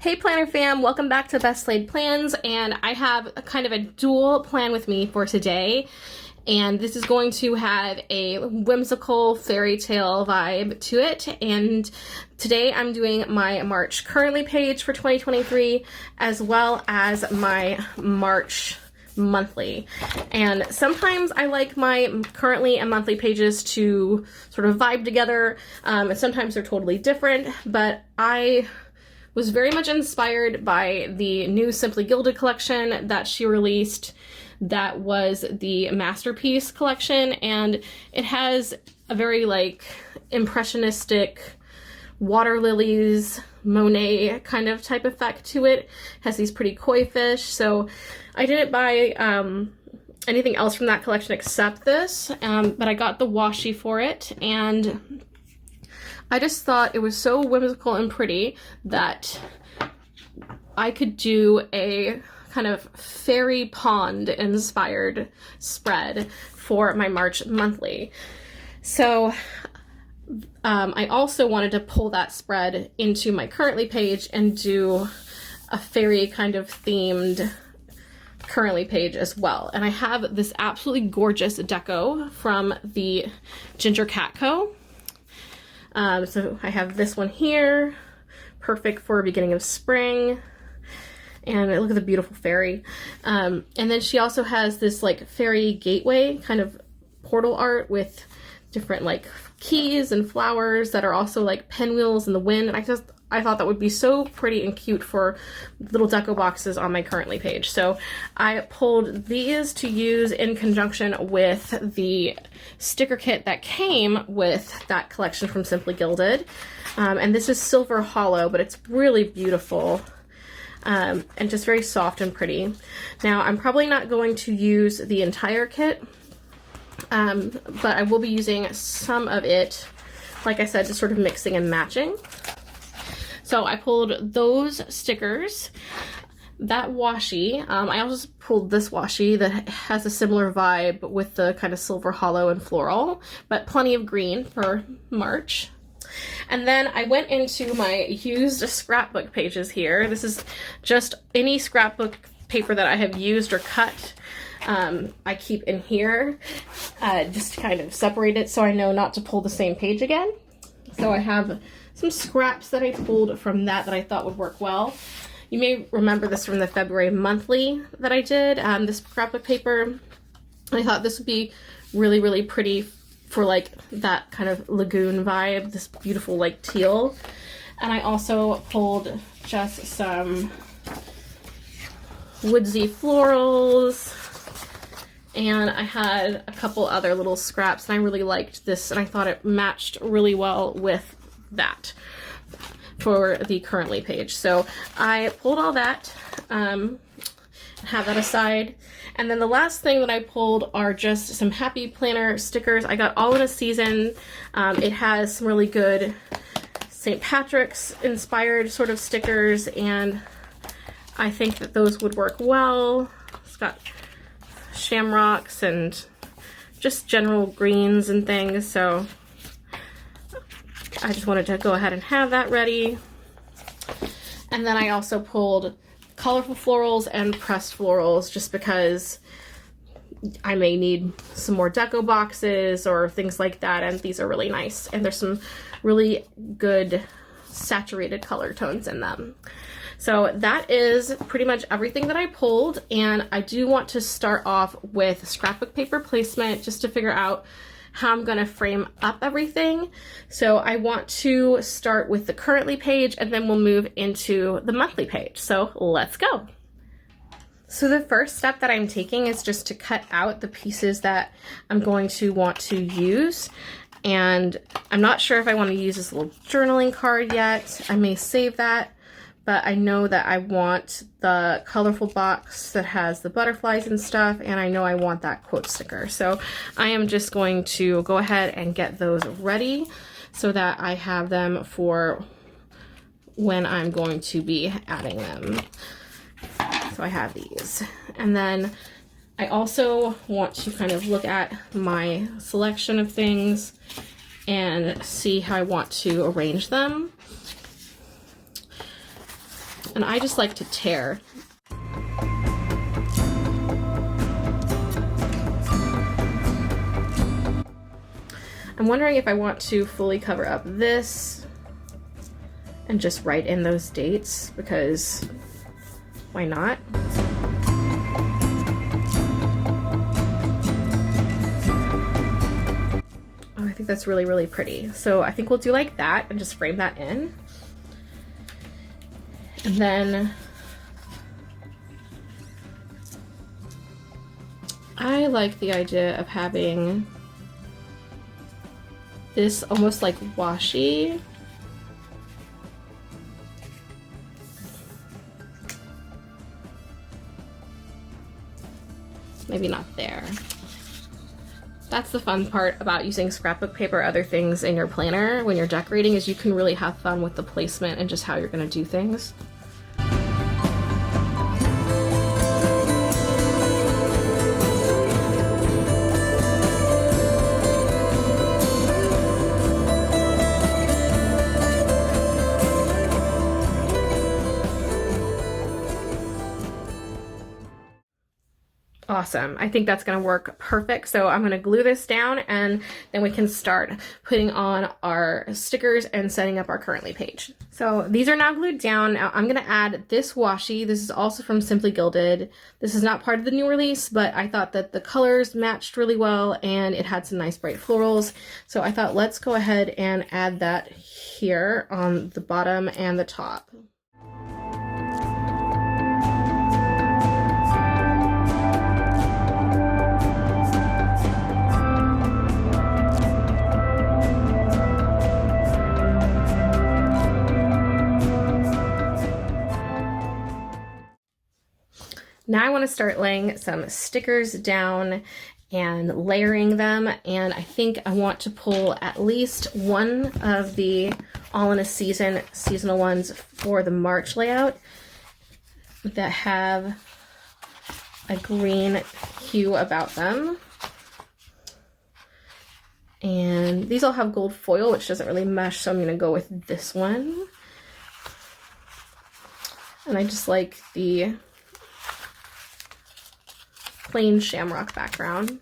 Hey Planner fam, welcome back to Best Laid Plans, and I have a kind of a dual plan with me for today, and this is going to have a whimsical fairy tale vibe to it. And today I'm doing my March currently page for 2023 as well as my March monthly. And sometimes I like my currently and monthly pages to sort of vibe together, and sometimes they're totally different, but I was very much inspired by the new Simply Gilded collection that she released. That was the Masterpiece collection, and it has a very like impressionistic water lilies, Monet kind of type effect to it. It has these pretty koi fish, so I didn't buy anything else from that collection except this, but I got the washi for it, and I just thought it was so whimsical and pretty that I could do a kind of fairy pond inspired spread for my March monthly. So I also wanted to pull that spread into my currently page and do a fairy kind of themed currently page as well. And I have this absolutely gorgeous deco from the Ginger Cat Co. So I have this one here, perfect for beginning of spring, and look at the beautiful fairy. And then she also has this like fairy gateway kind of portal art with different like keys and flowers that are also like pinwheels in the wind. And I thought that would be so pretty and cute for little deco boxes on my currently page. So I pulled these to use in conjunction with the sticker kit that came with that collection from Simply Gilded. And this is Silver Hollow, but it's really beautiful and just very soft and pretty. Now, I'm probably not going to use the entire kit, but I will be using some of it, like I said, just sort of mixing and matching. So I pulled those stickers, that washi. I also pulled this washi that has a similar vibe with the kind of silver hollow and floral, but plenty of green for March. And then I went into my used scrapbook pages here. This is just any scrapbook paper that I have used or cut. I keep in here just to kind of separate it so I know not to pull the same page again. So I have some scraps that I pulled from that I thought would work well. You may remember this from the February monthly that I did, this scrapbook paper. I thought this would be really, really pretty for like that kind of lagoon vibe, this beautiful like teal. And I also pulled just some woodsy florals, and I had a couple other little scraps, and I really liked this, and I thought it matched really well with that for the currently page. So I pulled all that, have that aside. And then the last thing that I pulled are just some Happy Planner stickers. I got All in a Season. It has some really good St. Patrick's inspired sort of stickers, and I think that those would work well. It's got shamrocks and just general greens and things, so I just wanted to go ahead and have that ready. And then I also pulled colorful florals and pressed florals just because I may need some more deco boxes or things like that, and these are really nice, and there's some really good saturated color tones in them. So that is pretty much everything that I pulled, and I do want to start off with scrapbook paper placement just to figure out how I'm gonna frame up everything. So I want to start with the currently page, and then we'll move into the monthly page. So let's go. So the first step that I'm taking is just to cut out the pieces that I'm going to want to use. And I'm not sure if I want to use this little journaling card yet. I may save that. But I know that I want the colorful box that has the butterflies and stuff, and I know I want that quote sticker. So I am just going to go ahead and get those ready so that I have them for when I'm going to be adding them. So I have these. And then I also want to kind of look at my selection of things and see how I want to arrange them. and I just like to tear. I'm wondering if I want to fully cover up this and just write in those dates, because why not? Oh, I think that's really, really pretty. So I think we'll do like that and just frame that in. And then I like the idea of having this almost like washi. Maybe not there. That's the fun part about using scrapbook paper or other things in your planner when you're decorating, is you can really have fun with the placement and just how you're going to do things. Awesome. I think that's going to work perfect. So I'm going to glue this down and then we can start putting on our stickers and setting up our currently page. So these are now glued down. Now I'm going to add this washi. This is also from Simply Gilded. This is not part of the new release, but I thought that the colors matched really well and it had some nice bright florals. So I thought let's go ahead and add that here on the bottom and the top. Now I want to start laying some stickers down and layering them, and I think I want to pull at least one of the all in a seasonal ones for the March layout that have a green hue about them. And these all have gold foil, which doesn't really mesh, so I'm going to go with this one. And I just like the plain shamrock background.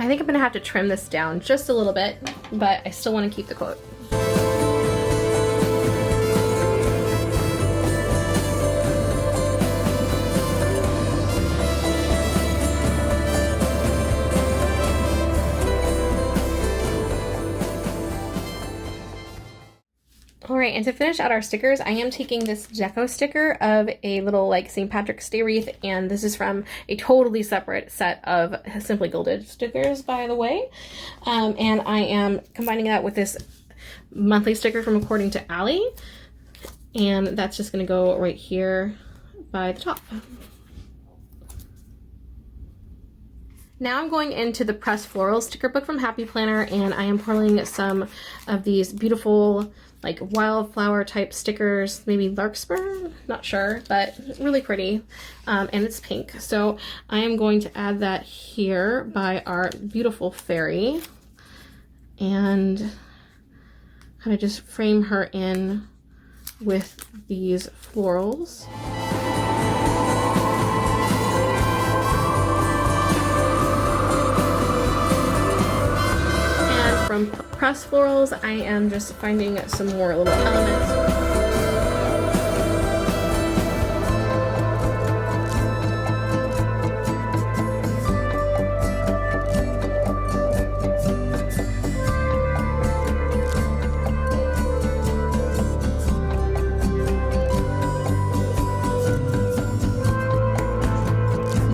I think I'm gonna have to trim this down just a little bit, but I still want to keep the quote. Alright, and to finish out our stickers, I am taking this deco sticker of a little like St. Patrick's Day wreath, and this is from a totally separate set of Simply Gilded stickers, by the way. And I am combining that with this monthly sticker from According to Allie, and that's just going to go right here by the top. Now I'm going into the Pressed Floral sticker book from Happy Planner, and I am pulling some of these beautiful like wildflower type stickers, maybe larkspur, not sure, but really pretty, and it's pink. So I am going to add that here by our beautiful fairy and kind of just frame her in with these florals. From Pressed Florals, I am just finding some more little elements.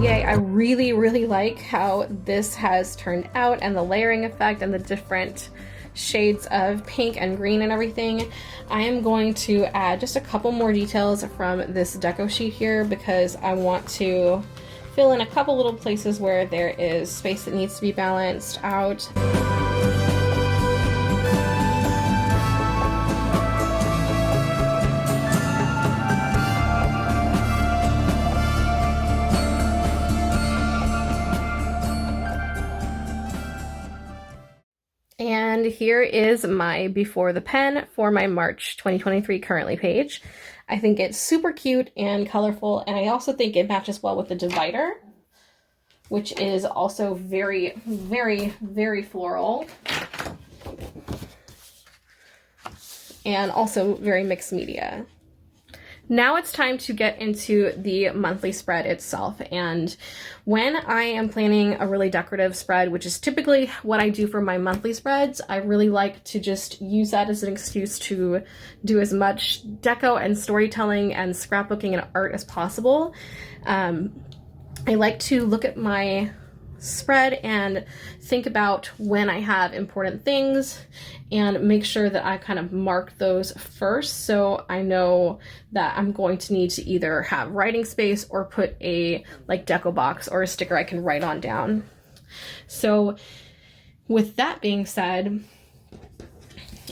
Yay, I really, really like how this has turned out, and the layering effect and the different shades of pink and green and everything. I am going to add just a couple more details from this deco sheet here because I want to fill in a couple little places where there is space that needs to be balanced out. And here is my before the pen for my March 2023 currently page. I think it's super cute and colorful, and I also think it matches well with the divider, which is also very, very, very floral. And also very mixed media. Now it's time to get into the monthly spread itself. And when I am planning a really decorative spread, which is typically what I do for my monthly spreads, I really like to just use that as an excuse to do as much deco and storytelling and scrapbooking and art as possible. I like to look at my spread and think about when I have important things and make sure that I kind of mark those first, so I know that I'm going to need to either have writing space or put a like deco box or a sticker I can write on down. So with that being said,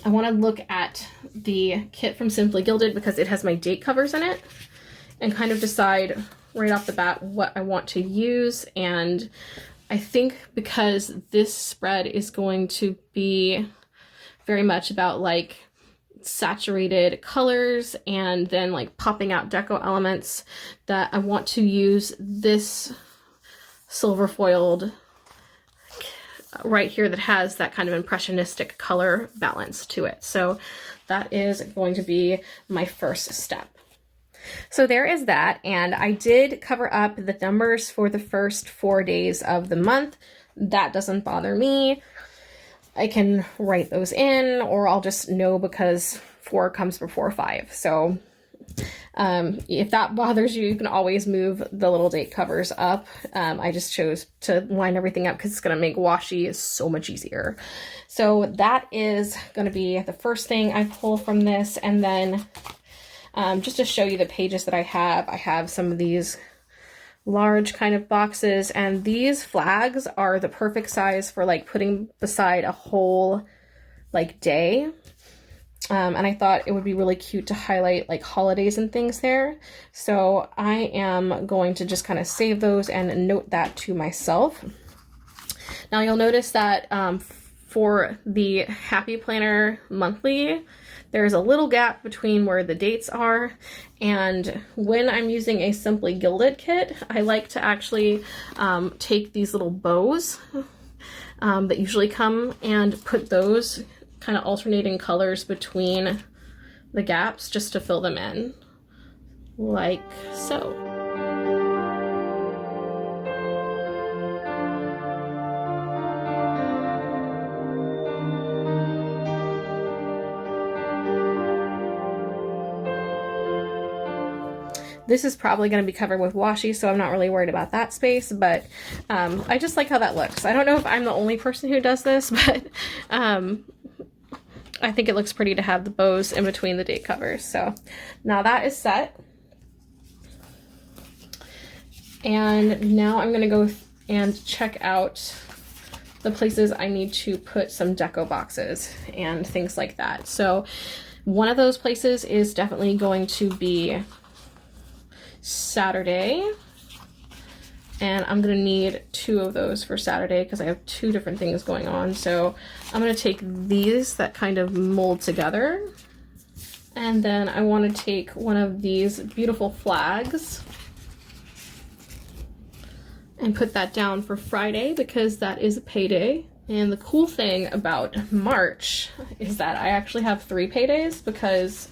I want to look at the kit from Simply Gilded because it has my date covers in it, and kind of decide right off the bat what I want to use. And I think because this spread is going to be very much about like saturated colors and then like popping out deco elements, that I want to use this silver foiled right here that has that kind of impressionistic color balance to it. So that is going to be my first step. So there is that, and I did cover up the numbers for the first 4 days of the month. That doesn't bother me. I can write those in, or I'll just know because 4 comes before 5. So if that bothers you, you can always move the little date covers up. I just chose to line everything up because it's going to make washi so much easier. So that is going to be the first thing I pull from this, and then just to show you the pages that I have some of these large kind of boxes, and these flags are the perfect size for like putting beside a whole like day. And I thought it would be really cute to highlight like holidays and things there. So I am going to just kind of save those and note that to myself. Now you'll notice that for the Happy Planner monthly, there's a little gap between where the dates are, and when I'm using a Simply Gilded kit, I like to actually take these little bows that usually come and put those kind of alternating colors between the gaps just to fill them in, like so. This is probably going to be covered with washi, so I'm not really worried about that space, but I just like how that looks. I don't know if I'm the only person who does this, but I think it looks pretty to have the bows in between the date covers. So now that is set. And now I'm going to go and check out the places I need to put some deco boxes and things like that. So one of those places is definitely going to be Saturday, and I'm gonna need 2 of those for Saturday because I have 2 different things going on. So I'm gonna take these that kind of mold together, and then I want to take one of these beautiful flags and put that down for Friday because that is a payday. And the cool thing about March is that I actually have 3 paydays because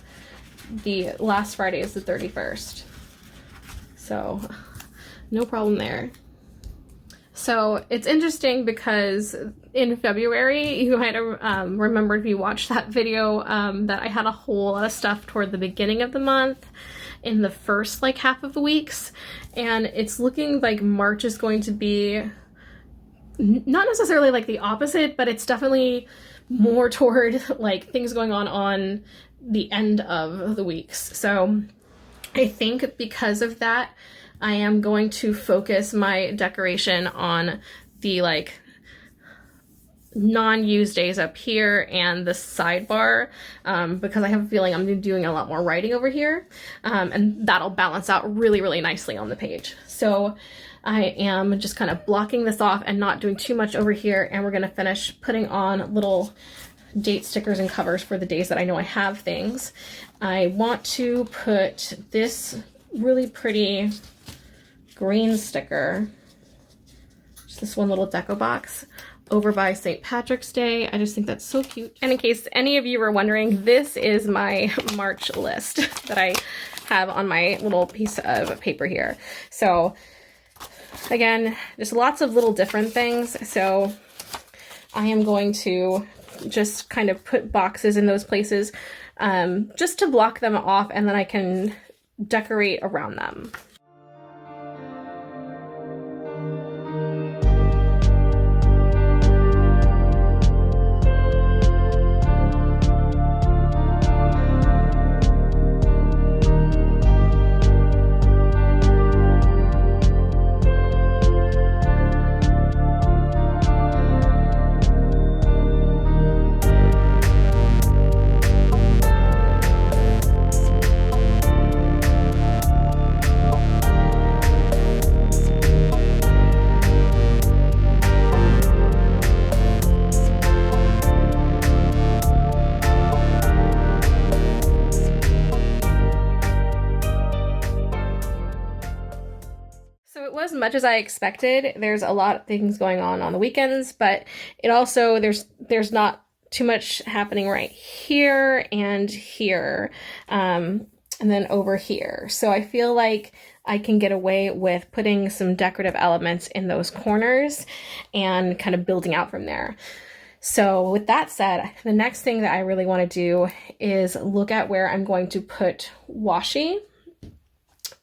the last Friday is the 31st. So no problem there. So it's interesting because in February, you might have remembered if you watched that video that I had a whole lot of stuff toward the beginning of the month. in the first like half of the weeks, and it's looking like March is going to be not necessarily like the opposite, but it's definitely more toward like things going on the end of the weeks. So I think because of that, I am going to focus my decoration on the like non-used days up here and the sidebar, because I have a feeling I'm doing a lot more writing over here, and that'll balance out really nicely on the page. So I am just kind of blocking this off and not doing too much over here, and we're going to finish putting on little date stickers and covers for the days that I know I have things. I want to put this really pretty green sticker, just this one little deco box, over by St. Patrick's Day. I just think that's so cute. And in case any of you were wondering, this is my March list that I have on my little piece of paper here. So again, just lots of little different things. So I am going to just kind of put boxes in those places, just to block them off, and then I can decorate around them. As much as I expected. There's a lot of things going on the weekends, but it also there's not too much happening right here and here, and then over here. So I feel like I can get away with putting some decorative elements in those corners and kind of building out from there. So with that said, the next thing that I really want to do is look at where I'm going to put washi.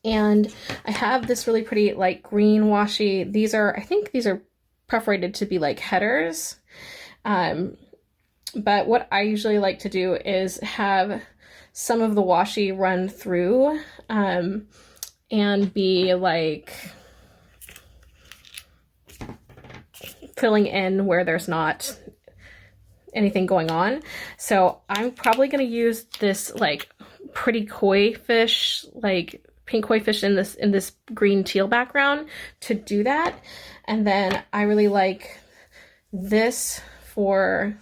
And I have this really pretty like green washi. These are, I think these are perforated to be like headers. But what I usually like to do is have some of the washi run through, and be like filling in where there's not anything going on. So I'm probably going to use this like pretty koi fish, like pink koi fish in this green teal background to do that. And then I really like this for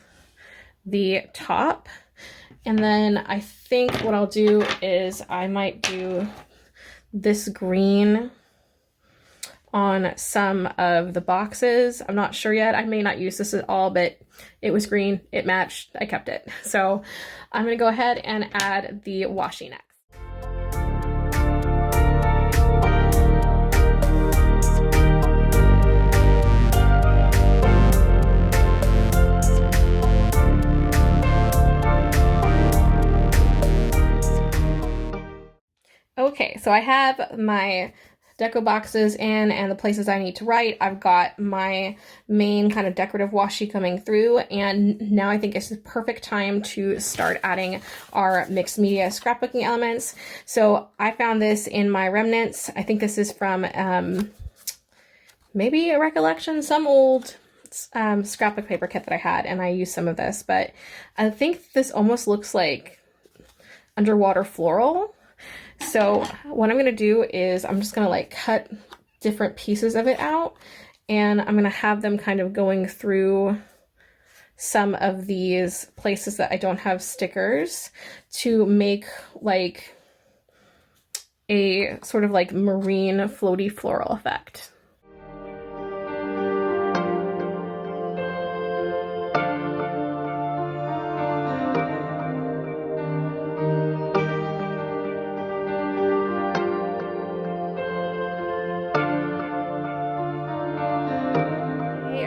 the top. And then I think what I'll do is I might do this green on some of the boxes. I'm not sure yet. I may not use this at all, but it was green, it matched, I kept it. So I'm gonna go ahead and add the washi next. Okay, so I have my deco boxes in and the places I need to write. I've got my main kind of decorative washi coming through, and now I think it's the perfect time to start adding our mixed media scrapbooking elements. So I found this in my remnants. I think this is from maybe a recollection, some old scrapbook paper kit that I had, and I used some of this, but I think this almost looks like underwater floral. So what I'm going to do is I'm just going to like cut different pieces of it out, and I'm going to have them kind of going through some of these places that I don't have stickers to make like a sort of like marine floaty floral effect.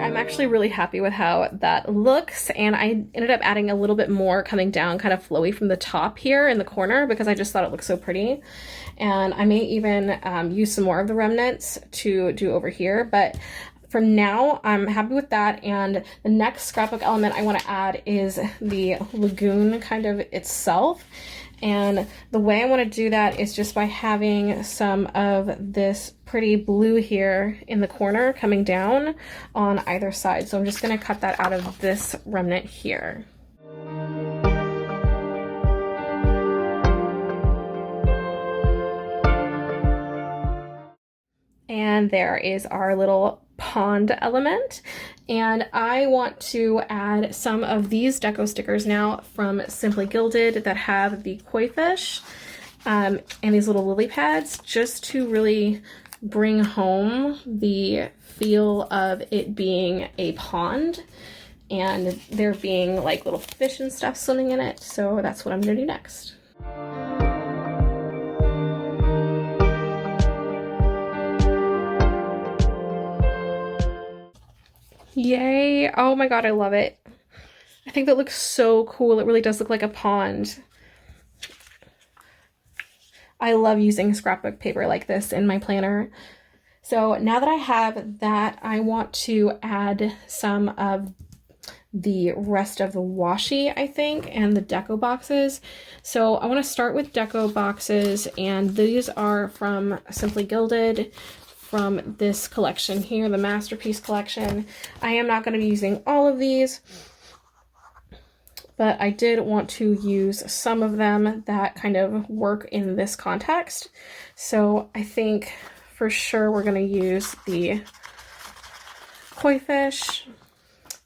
I'm actually really happy with how that looks, and I ended up adding a little bit more coming down kind of flowy from the top here in the corner because I just thought it looked so pretty. And I may even use some more of the remnants to do over here, but for now, I'm happy with that. And the next scrapbook element I want to add is the lagoon kind of itself. And the way I want to do that is just by having some of this pretty blue here in the corner coming down on either side. So I'm just going to cut that out of this remnant here. And there is our little pond element, and I want to add some of these deco stickers now from Simply Gilded that have the koi fish and these little lily pads, just to really bring home the feel of it being a pond and there being like little fish and stuff swimming in it. So that's what I'm gonna do next. Yay! Oh my god, I love it. I think that looks so cool. It really does look like a pond. I love using scrapbook paper like this in my planner. So now that I have that, I want to add some of the rest of the washi, I think, and the deco boxes. So I want to start with deco boxes, and these are from Simply Gilded, from this collection here, the Masterpiece collection. I am not going to be using all of these, but I did want to use some of them that kind of work in this context. So I think for sure we're going to use the koi fish.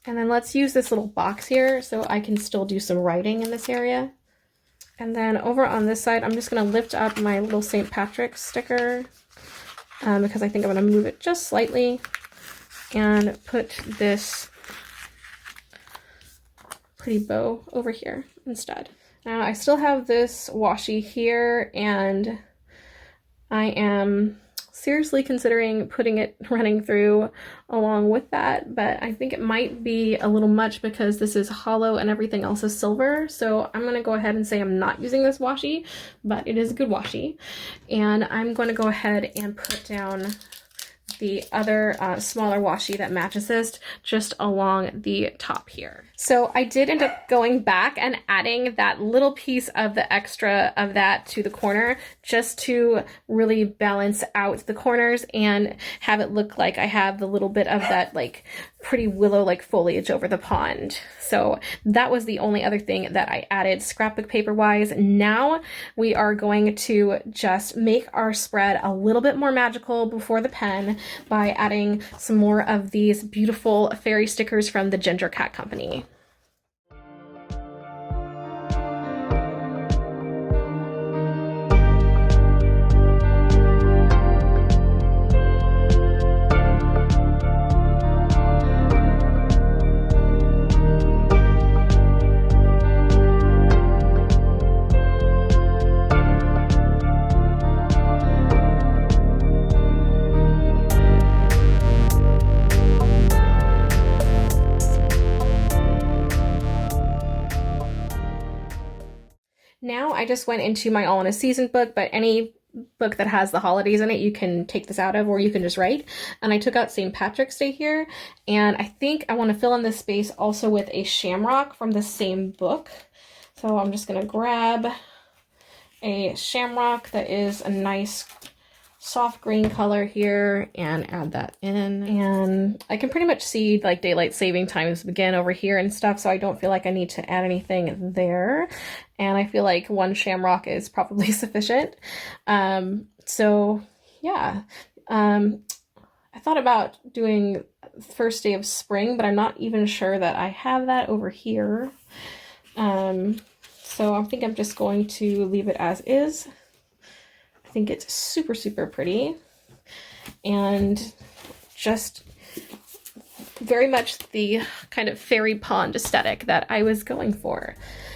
And then let's use this little box here so I can still do some writing in this area. And then over on this side, I'm just going to lift up my little St. Patrick's sticker because I think I'm going to move it just slightly and put this pretty bow over here instead. Now I still have this washi here, and I am seriously considering putting it running through along with that, but I think it might be a little much because this is hollow and everything else is silver. So I'm going to go ahead and say I'm not using this washi, but it is a good washi. And I'm going to go ahead and put down the other smaller washi that matches this just along the top here. So I did end up going back and adding that little piece of the extra of that to the corner just to really balance out the corners and have it look like I have the little bit of that like pretty willow-like foliage over the pond. So that was the only other thing that I added scrapbook paper-wise. Now we are going to just make our spread a little bit more magical before the pen by adding some more of these beautiful fairy stickers from the Ginger Cat Company. Now I just went into my all in a season book, but any book that has the holidays in it, you can take this out of, or you can just write. And I took out St. Patrick's Day here, and I think I want to fill in this space also with a shamrock from the same book. So I'm just going to grab a shamrock that is a nice soft green color here and add that in. And I can pretty much see like daylight saving times begin over here and stuff, so I don't feel like I need to add anything there. And I feel like one shamrock is probably sufficient. So yeah, I thought about doing first day of spring, but I'm not even sure that I have that over here. So I think I'm just going to leave it as is. I think it's super, super pretty and just very much the kind of fairy pond aesthetic that I was going for.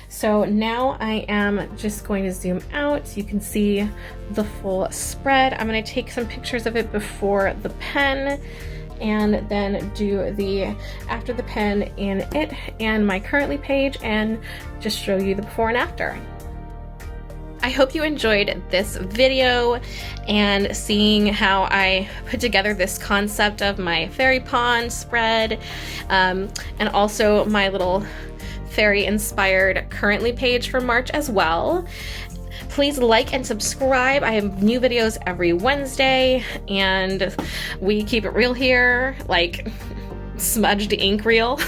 So now I am just going to zoom out so you can see the full spread. I'm going to take some pictures of it before the pen and then do the after the pen in it and my currently page and just show you the before and after. I hope you enjoyed this video and seeing how I put together this concept of my fairy pond spread, and also my little fairy inspired currently page for March as well. Please like and subscribe. I have new videos every Wednesday, and we keep it real here, like smudged ink reel.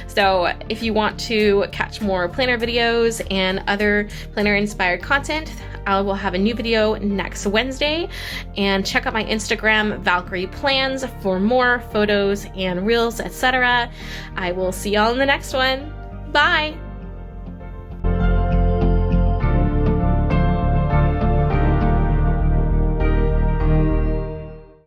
So if you want to catch more planner videos and other planner inspired content, I will have a new video next Wednesday. And check out my Instagram, Valkyrie Plans, for more photos and reels, etc. I will see y'all in the next one. Bye!